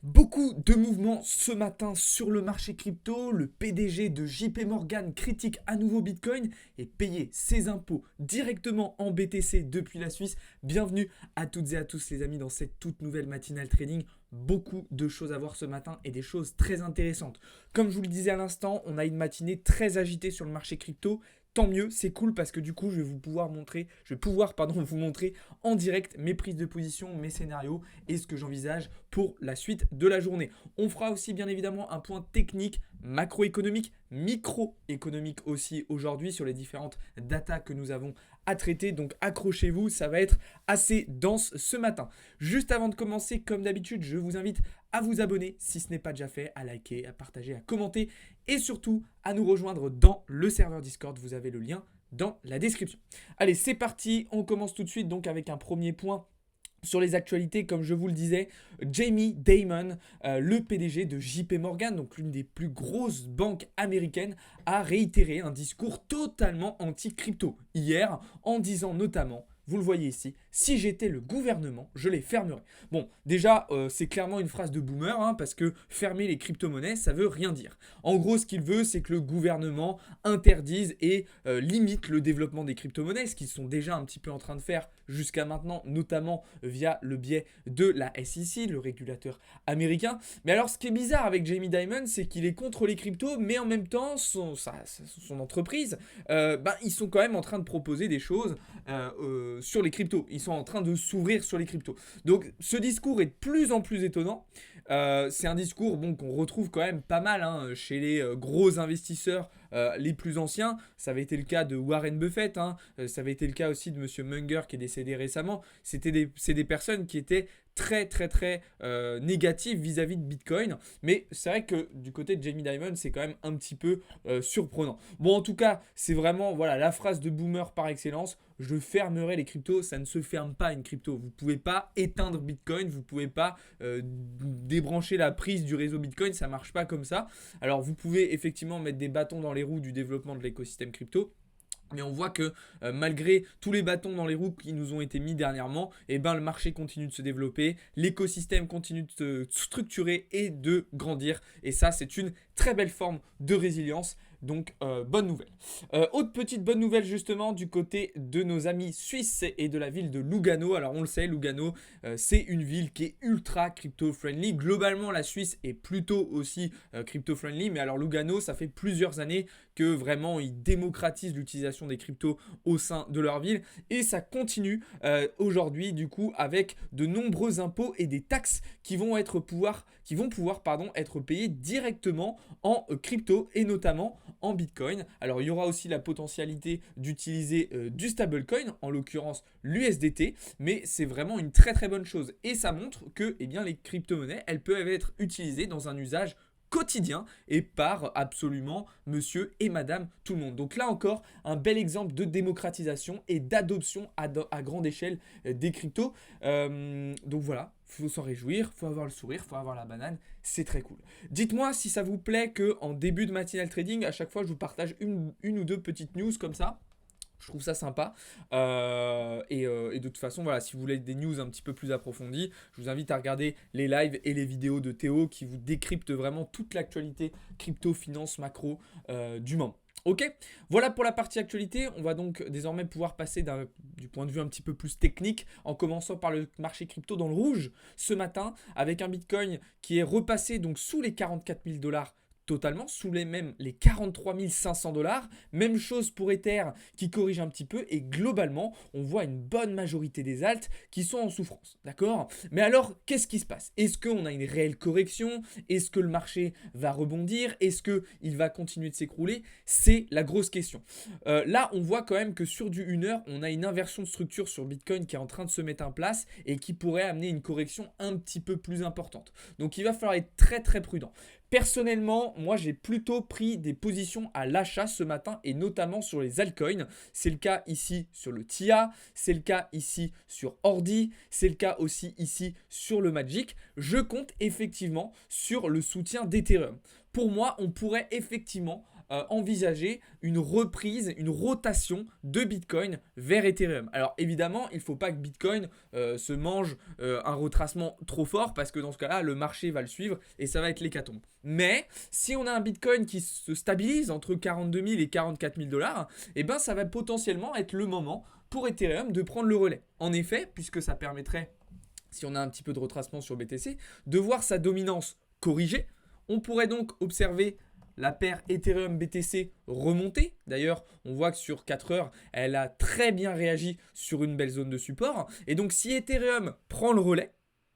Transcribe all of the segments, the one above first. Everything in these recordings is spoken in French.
Beaucoup de mouvements ce matin sur le marché crypto. Le PDG de JP Morgan critique à nouveau Bitcoin et payer ses impôts directement en BTC depuis la Suisse. Bienvenue à toutes et à tous les amis dans cette toute nouvelle matinale trading. Beaucoup de choses à voir ce matin et des choses très intéressantes. Comme je vous le disais à l'instant, on a une matinée très agitée sur le marché crypto. Tant mieux, c'est cool parce que du coup, je vais pouvoir vous montrer en direct mes prises de position, mes scénarios et ce que j'envisage pour la suite de la journée. On fera aussi bien évidemment un point technique, macroéconomique, microéconomique aussi aujourd'hui sur les différentes datas que nous avons à traiter. Donc accrochez-vous, ça va être assez dense ce matin. Juste avant de commencer, comme d'habitude, je vous invite à vous abonner si ce n'est pas déjà fait, à liker, à partager, à commenter et surtout à nous rejoindre dans le serveur Discord. Vous avez le lien dans la description. Allez, c'est parti. On commence tout de suite donc avec un premier point sur les actualités. Comme je vous le disais, Jamie Dimon, le PDG de JP Morgan, donc l'une des plus grosses banques américaines, a réitéré un discours totalement anti-crypto hier en disant notamment, vous le voyez ici, si j'étais le gouvernement, je les fermerais. Bon, déjà, c'est clairement une phrase de boomer, parce que fermer les crypto-monnaies, ça veut rien dire. En gros, ce qu'il veut, c'est que le gouvernement interdise et limite le développement des crypto-monnaies, ce qu'ils sont déjà un petit peu en train de faire jusqu'à maintenant, notamment via le biais de la SEC, le régulateur américain. Mais alors, ce qui est bizarre avec Jamie Dimon, c'est qu'il est contre les cryptos, mais en même temps, son entreprise, ils sont quand même en train de proposer des choses sur les cryptos. Ils sont en train de s'ouvrir sur les cryptos. Donc ce discours est de plus en plus étonnant. C'est un discours qu'on retrouve quand même pas mal chez les gros investisseurs les plus anciens. Ça avait été le cas de Warren Buffett, ça avait été le cas aussi de Monsieur Munger qui est décédé récemment. C'est des personnes qui étaient très négatives vis-à-vis de Bitcoin. Mais c'est vrai que du côté de Jamie Dimon, c'est quand même un petit peu surprenant. Bon, en tout cas, c'est vraiment la phrase de boomer par excellence. Je fermerai les cryptos. Ça ne se ferme pas une crypto. Vous ne pouvez pas éteindre Bitcoin. Vous ne pouvez pas débrancher la prise du réseau Bitcoin. Ça ne marche pas comme ça. Alors, vous pouvez effectivement mettre des bâtons dans les roues du développement de l'écosystème crypto. Mais on voit que malgré tous les bâtons dans les roues qui nous ont été mis dernièrement, le marché continue de se développer, l'écosystème continue de se structurer et de grandir. Et ça, c'est une très belle forme de résilience. Donc, bonne nouvelle. Autre petite bonne nouvelle justement du côté de nos amis suisses et de la ville de Lugano. Alors, on le sait, Lugano, c'est une ville qui est ultra crypto-friendly. Globalement, la Suisse est plutôt aussi crypto-friendly. Mais alors, Lugano, ça fait plusieurs années que vraiment, ils démocratisent l'utilisation des cryptos au sein de leur ville. Et ça continue aujourd'hui, du coup, avec de nombreux impôts et des taxes qui vont pouvoir être payés directement en crypto et notamment en Bitcoin. Alors il y aura aussi la potentialité d'utiliser du stablecoin, en l'occurrence l'USDT, mais c'est vraiment une très bonne chose. Et ça montre que les crypto-monnaies, elles peuvent être utilisées dans un usage quotidien et par absolument monsieur et madame tout le monde. Donc là encore, un bel exemple de démocratisation et d'adoption à grande échelle des cryptos. Donc voilà, il faut s'en réjouir, il faut avoir le sourire, il faut avoir la banane, c'est très cool. Dites-moi si ça vous plaît qu'en début de matinal trading, à chaque fois je vous partage une ou deux petites news comme ça. Je trouve ça sympa. Et de toute façon, si vous voulez des news un petit peu plus approfondies, je vous invite à regarder les lives et les vidéos de Théo qui vous décryptent vraiment toute l'actualité crypto, finance, macro du moment. Ok, voilà pour la partie actualité. On va donc désormais pouvoir passer du point de vue un petit peu plus technique, en commençant par le marché crypto dans le rouge ce matin, avec un Bitcoin qui est repassé donc sous les 44 000 dollars totalement, sous les 43 500 dollars. Même chose pour Ether qui corrige un petit peu et globalement, on voit une bonne majorité des alts qui sont en souffrance. D'accord ? Mais alors, qu'est-ce qui se passe ? Est-ce qu'on a une réelle correction ? Est-ce que le marché va rebondir ? Est-ce qu'il va continuer de s'écrouler ? C'est la grosse question. Là, on voit quand même que sur du 1 heure, on a une inversion de structure sur Bitcoin qui est en train de se mettre en place et qui pourrait amener une correction un petit peu plus importante. Donc, il va falloir être très prudent. Personnellement, moi j'ai plutôt pris des positions à l'achat ce matin et notamment sur les altcoins. C'est le cas ici sur le TIA, c'est le cas ici sur Ordi, c'est le cas aussi ici sur le Magic. Je compte effectivement sur le soutien d'Ethereum. Pour moi, on pourrait effectivement envisager une reprise, une rotation de Bitcoin vers Ethereum. Alors évidemment, il ne faut pas que Bitcoin se mange un retracement trop fort parce que dans ce cas-là, le marché va le suivre et ça va être l'hécatombe. Mais si on a un Bitcoin qui se stabilise entre 42 000 et 44 000 $, eh ben, ça va potentiellement être le moment pour Ethereum de prendre le relais. En effet, puisque ça permettrait, si on a un petit peu de retracement sur BTC, de voir sa dominance corrigée. On pourrait donc observer la paire Ethereum-BTC remonter. D'ailleurs, on voit que sur 4 heures, elle a très bien réagi sur une belle zone de support. Et donc, si Ethereum prend le relais,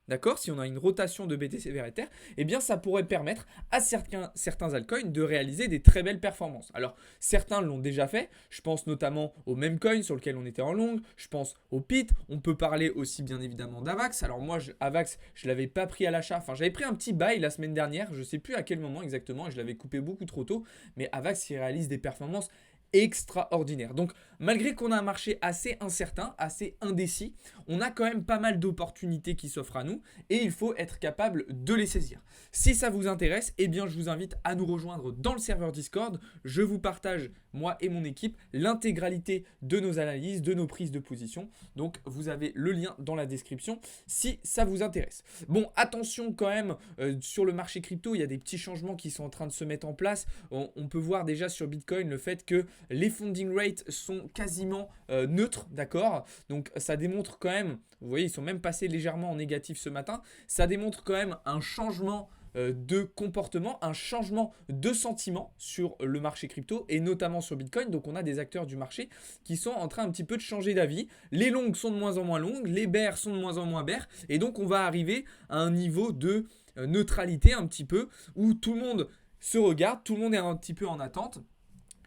d'accord, si on a une rotation de BTC vers Ether, eh bien ça pourrait permettre à certains altcoins de réaliser des très belles performances. Alors certains l'ont déjà fait, je pense notamment au Memecoin sur lequel on était en long, je pense au PIT, on peut parler aussi bien évidemment d'Avax. Alors moi Avax, je ne l'avais pas pris à l'achat, enfin j'avais pris un petit buy la semaine dernière, je ne sais plus à quel moment exactement, et je l'avais coupé beaucoup trop tôt, mais Avax il réalise des performances extraordinaire. Donc malgré qu'on a un marché assez incertain, assez indécis, on a quand même pas mal d'opportunités qui s'offrent à nous et il faut être capable de les saisir. Si ça vous intéresse, eh bien je vous invite à nous rejoindre dans le serveur Discord. Je vous partage, moi et mon équipe, l'intégralité de nos analyses, de nos prises de position. Donc vous avez le lien dans la description si ça vous intéresse. Bon, attention quand même, sur le marché crypto, il y a des petits changements qui sont en train de se mettre en place. On peut voir déjà sur Bitcoin le fait que les funding rates sont quasiment neutres, d'accord? Donc ça démontre quand même, vous voyez, ils sont même passés légèrement en négatif ce matin. Ça démontre quand même un changement de comportement, un changement de sentiment sur le marché crypto et notamment sur Bitcoin. Donc on a des acteurs du marché qui sont en train un petit peu de changer d'avis. Les longues sont de moins en moins longues, les bears sont de moins en moins bears et donc on va arriver à un niveau de neutralité un petit peu où tout le monde se regarde, tout le monde est un petit peu en attente.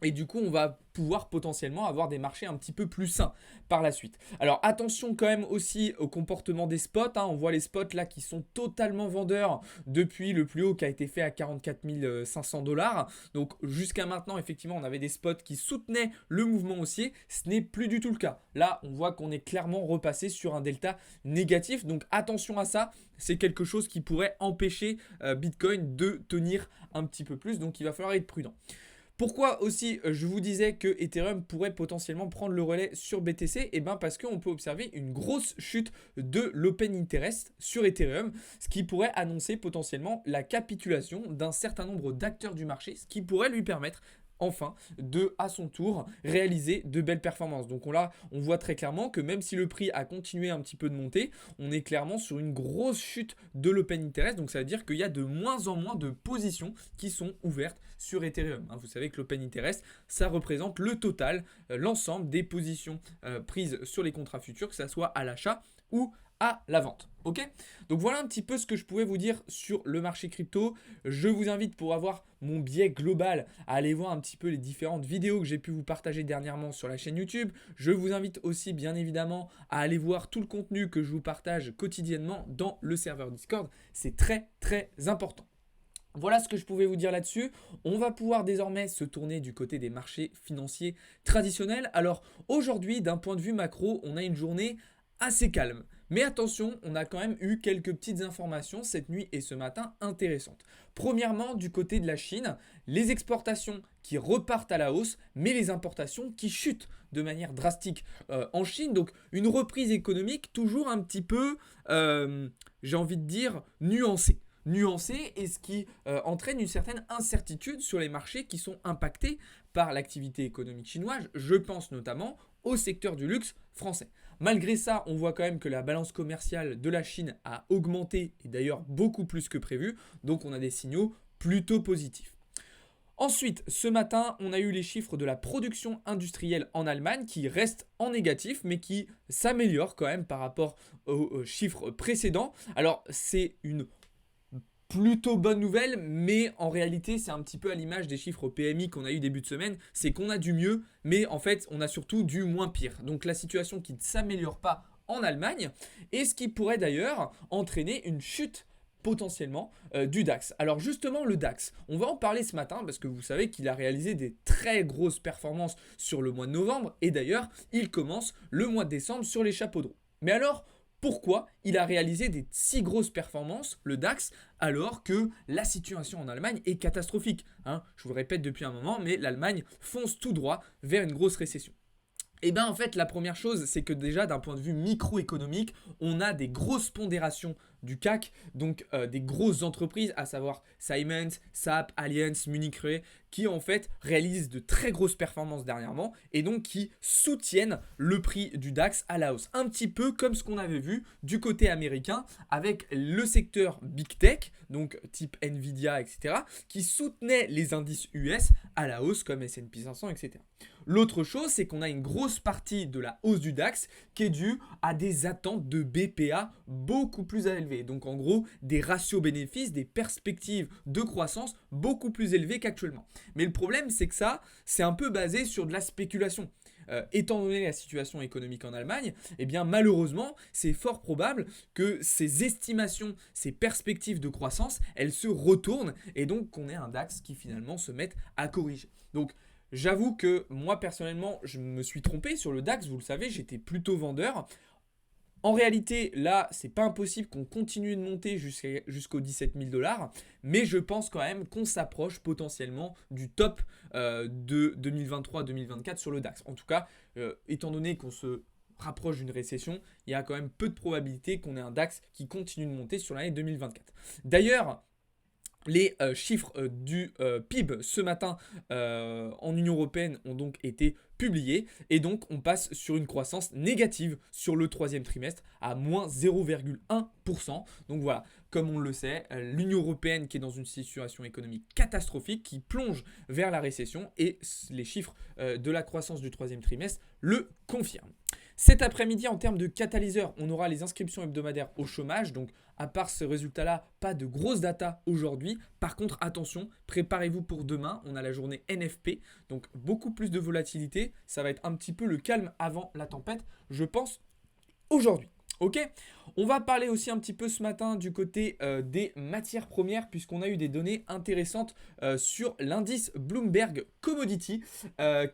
Et du coup, on va pouvoir potentiellement avoir des marchés un petit peu plus sains par la suite. Alors attention quand même aussi au comportement des spots. On voit les spots là qui sont totalement vendeurs depuis le plus haut qui a été fait à 44 500 $. Donc jusqu'à maintenant, effectivement, on avait des spots qui soutenaient le mouvement haussier. Ce n'est plus du tout le cas. Là, on voit qu'on est clairement repassé sur un delta négatif. Donc attention à ça. C'est quelque chose qui pourrait empêcher Bitcoin de tenir un petit peu plus. Donc il va falloir être prudent. Pourquoi aussi je vous disais que Ethereum pourrait potentiellement prendre le relais sur BTC? Eh bien parce qu'on peut observer une grosse chute de l'open interest sur Ethereum, ce qui pourrait annoncer potentiellement la capitulation d'un certain nombre d'acteurs du marché, ce qui pourrait lui permettre enfin de, à son tour, réaliser de belles performances. Donc on voit très clairement que même si le prix a continué un petit peu de monter, on est clairement sur une grosse chute de l'open interest. Donc ça veut dire qu'il y a de moins en moins de positions qui sont ouvertes sur Ethereum. Vous savez que l'open interest, ça représente le total, l'ensemble des positions prises sur les contrats futurs, que ce soit à l'achat ou à la vente. Ok? Donc voilà un petit peu ce que je pouvais vous dire sur le marché crypto. Je vous invite pour avoir mon biais global à aller voir un petit peu les différentes vidéos que j'ai pu vous partager dernièrement sur la chaîne YouTube. Je vous invite aussi bien évidemment à aller voir tout le contenu que je vous partage quotidiennement dans le serveur Discord. C'est très très important. Voilà ce que je pouvais vous dire là-dessus. On va pouvoir désormais se tourner du côté des marchés financiers traditionnels. Alors aujourd'hui, d'un point de vue macro, on a une journée assez calme. Mais attention, on a quand même eu quelques petites informations cette nuit et ce matin intéressantes. Premièrement, du côté de la Chine, les exportations qui repartent à la hausse, mais les importations qui chutent de manière drastique en Chine. Donc une reprise économique toujours un petit peu, j'ai envie de dire, nuancée et ce qui entraîne une certaine incertitude sur les marchés qui sont impactés par l'activité économique chinoise. Je pense notamment au secteur du luxe français. Malgré ça, on voit quand même que la balance commerciale de la Chine a augmenté et d'ailleurs beaucoup plus que prévu. Donc on a des signaux plutôt positifs. Ensuite, ce matin, on a eu les chiffres de la production industrielle en Allemagne qui restent en négatif mais qui s'améliorent quand même par rapport aux chiffres précédents. Alors c'est une plutôt bonne nouvelle, mais en réalité, c'est un petit peu à l'image des chiffres PMI qu'on a eu début de semaine, c'est qu'on a du mieux, mais en fait, on a surtout du moins pire. Donc la situation qui ne s'améliore pas en Allemagne, et ce qui pourrait d'ailleurs entraîner une chute potentiellement du DAX. Alors justement le DAX, on va en parler ce matin parce que vous savez qu'il a réalisé des très grosses performances sur le mois de novembre, et d'ailleurs, il commence le mois de décembre sur les chapeaux de roue. Mais alors, pourquoi il a réalisé des si grosses performances, le DAX, alors que la situation en Allemagne est catastrophique. Je vous le répète depuis un moment, mais l'Allemagne fonce tout droit vers une grosse récession. Eh bien en fait la première chose c'est que déjà d'un point de vue microéconomique on a des grosses pondérations du CAC, donc des grosses entreprises à savoir Siemens, SAP, Allianz, Munich Re qui en fait réalisent de très grosses performances dernièrement et donc qui soutiennent le prix du DAX à la hausse. Un petit peu comme ce qu'on avait vu du côté américain avec le secteur Big Tech, donc type Nvidia, etc., qui soutenait les indices US à la hausse comme S&P 500, etc. L'autre chose, c'est qu'on a une grosse partie de la hausse du DAX qui est due à des attentes de BPA beaucoup plus élevées. Donc en gros, des ratios bénéfices, des perspectives de croissance beaucoup plus élevées qu'actuellement. Mais le problème, c'est que ça, c'est un peu basé sur de la spéculation. Étant donné la situation économique en Allemagne, eh bien malheureusement, c'est fort probable que ces estimations, ces perspectives de croissance, elles se retournent et donc qu'on ait un DAX qui finalement se mette à corriger. Donc j'avoue que moi personnellement, je me suis trompé sur le DAX, vous le savez, j'étais plutôt vendeur. En réalité, là, c'est pas impossible qu'on continue de monter jusqu'aux 17 000 $, mais je pense quand même qu'on s'approche potentiellement du top de 2023-2024 sur le DAX. En tout cas, étant donné qu'on se rapproche d'une récession, il y a quand même peu de probabilité qu'on ait un DAX qui continue de monter sur l'année 2024. D'ailleurs, les chiffres du PIB ce matin en Union Européenne ont donc été publiés et donc on passe sur une croissance négative sur le troisième trimestre à moins 0,1%. Donc voilà, comme on le sait, l'Union Européenne qui est dans une situation économique catastrophique, qui plonge vers la récession et les chiffres de la croissance du troisième trimestre le confirment. Cet après-midi, en termes de catalyseurs, on aura les inscriptions hebdomadaires au chômage. Donc, à part ce résultat-là, pas de grosses data aujourd'hui. Par contre, attention, préparez-vous pour demain. On a la journée NFP, donc beaucoup plus de volatilité. Ça va être un petit peu le calme avant la tempête, je pense, aujourd'hui. Ok, on va parler aussi un petit peu ce matin du côté des matières premières puisqu'on a eu des données intéressantes sur l'indice Bloomberg Commodity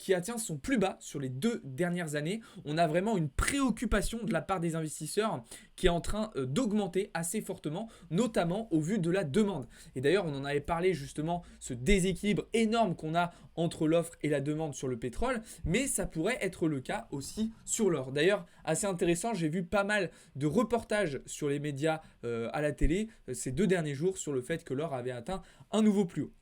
qui atteint son plus bas sur les 2 dernières années. On a vraiment une préoccupation de la part des investisseurs qui est en train d'augmenter assez fortement, notamment au vu de la demande. Et d'ailleurs, on en avait parlé justement, ce déséquilibre énorme qu'on a entre l'offre et la demande sur le pétrole, mais ça pourrait être le cas aussi sur l'or. D'ailleurs, assez intéressant, j'ai vu pas mal de reportages sur les médias à la télé ces 2 derniers jours sur le fait que l'or avait atteint un nouveau plus haut.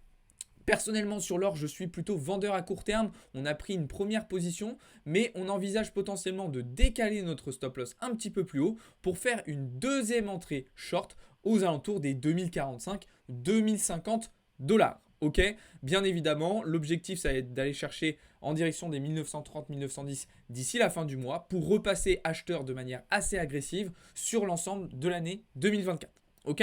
Personnellement sur l'or, je suis plutôt vendeur à court terme. On a pris une première position, mais on envisage potentiellement de décaler notre stop loss un petit peu plus haut pour faire une deuxième entrée short aux alentours des 2045-2050 $. Ok, bien évidemment, l'objectif ça va être d'aller chercher en direction des 1930-1910 d'ici la fin du mois pour repasser acheteur de manière assez agressive sur l'ensemble de l'année 2024. Ok,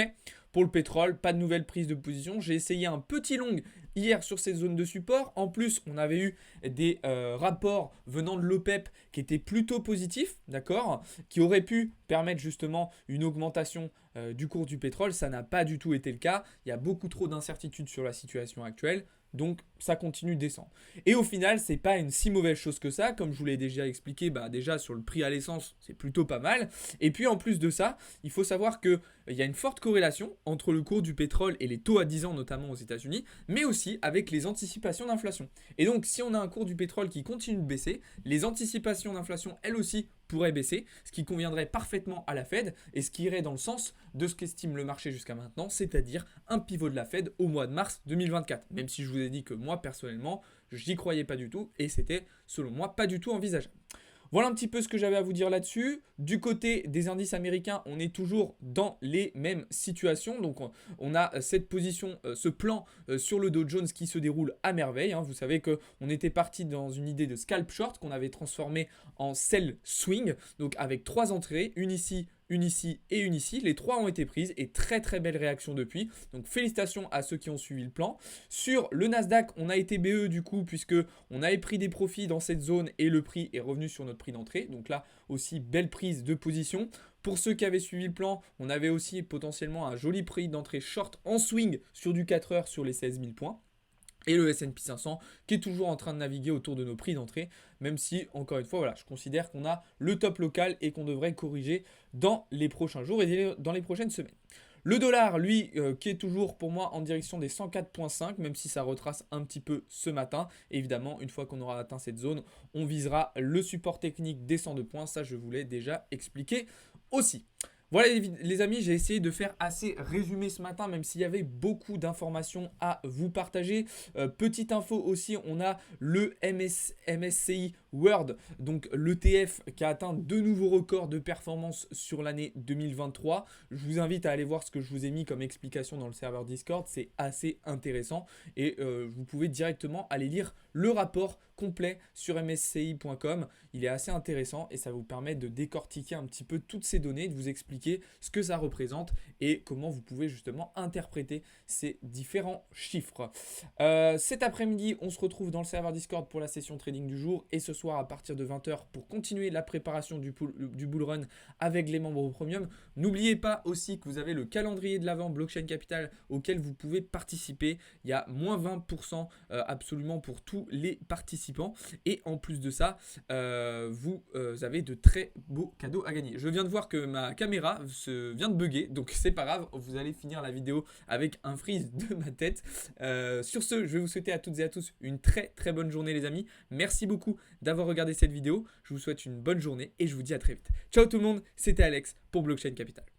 pour le pétrole, pas de nouvelle prise de position. J'ai essayé un petit long hier sur cette zone de support. En plus, on avait eu des rapports venant de l'OPEP qui étaient plutôt positifs, d'accord, qui auraient pu permettre justement une augmentation du cours du pétrole. Ça n'a pas du tout été le cas. Il y a beaucoup trop d'incertitudes sur la situation actuelle. Donc ça continue de descendre. Et au final, c'est pas une si mauvaise chose que ça. Comme je vous l'ai déjà expliqué, déjà sur le prix à l'essence, c'est plutôt pas mal. Et puis en plus de ça, il faut savoir qu'il y a une forte corrélation entre le cours du pétrole et les taux à 10 ans, notamment aux États-Unis, mais aussi avec les anticipations d'inflation. Et donc si on a un cours du pétrole qui continue de baisser, les anticipations d'inflation, elles aussi, pourrait baisser, ce qui conviendrait parfaitement à la Fed et ce qui irait dans le sens de ce qu'estime le marché jusqu'à maintenant, c'est-à-dire un pivot de la Fed au mois de mars 2024. Même si je vous ai dit que moi, personnellement, je n'y croyais pas du tout et c'était, selon moi, pas du tout envisageable. Voilà un petit peu ce que j'avais à vous dire là-dessus. Du côté des indices américains, on est toujours dans les mêmes situations. Donc on a cette position, ce plan sur le Dow Jones qui se déroule à merveille. Vous savez qu'on était parti dans une idée de scalp short qu'on avait transformé en sell swing. Donc avec 3 entrées, une ici, une ici et une ici. Les 3 ont été prises et très très belle réaction depuis. Donc félicitations à ceux qui ont suivi le plan. Sur le Nasdaq, on a été BE du coup puisque on avait pris des profits dans cette zone et le prix est revenu sur notre prix d'entrée. Donc là aussi belle prise de position. Pour ceux qui avaient suivi le plan, on avait aussi potentiellement un joli prix d'entrée short en swing sur du 4 heures sur les 16 000 points. Et le S&P 500 qui est toujours en train de naviguer autour de nos prix d'entrée, même si, encore une fois, voilà, je considère qu'on a le top local et qu'on devrait corriger dans les prochains jours et dans les prochaines semaines. Le dollar, lui, qui est toujours pour moi en direction des 104,5, même si ça retrace un petit peu ce matin. Évidemment, une fois qu'on aura atteint cette zone, on visera le support technique des 102 points. Ça, je vous l'ai déjà expliqué aussi. Voilà les amis, j'ai essayé de faire assez résumé ce matin, même s'il y avait beaucoup d'informations à vous partager. Petite info aussi, on a le MSCI World, donc l'ETF qui a atteint de nouveaux records de performance sur l'année 2023. Je vous invite à aller voir ce que je vous ai mis comme explication dans le serveur Discord, c'est assez intéressant et vous pouvez directement aller lire le rapport complet sur msci.com. Il est assez intéressant et ça vous permet de décortiquer un petit peu toutes ces données, de vous expliquer ce que ça représente et comment vous pouvez justement interpréter ces différents chiffres. Cet après-midi, on se retrouve dans le serveur Discord pour la session trading du jour et ce soir à partir de 20 h pour continuer la préparation du bull run avec les membres premium. N'oubliez pas aussi que vous avez le calendrier de l'avant Blockchain Capital auquel vous pouvez participer. Il y a moins 20% absolument pour tous les participants. Et en plus de ça, vous avez de très beaux cadeaux à gagner. Je viens de voir que ma caméra vient de bugger, donc c'est pas grave, vous allez finir la vidéo avec un freeze de ma tête. Sur ce, je vais vous souhaiter à toutes et à tous une très très bonne journée les amis. Merci beaucoup d'avoir regardé cette vidéo. Je vous souhaite une bonne journée et je vous dis à très vite. Ciao tout le monde, c'était Alex pour Blockchain Capital.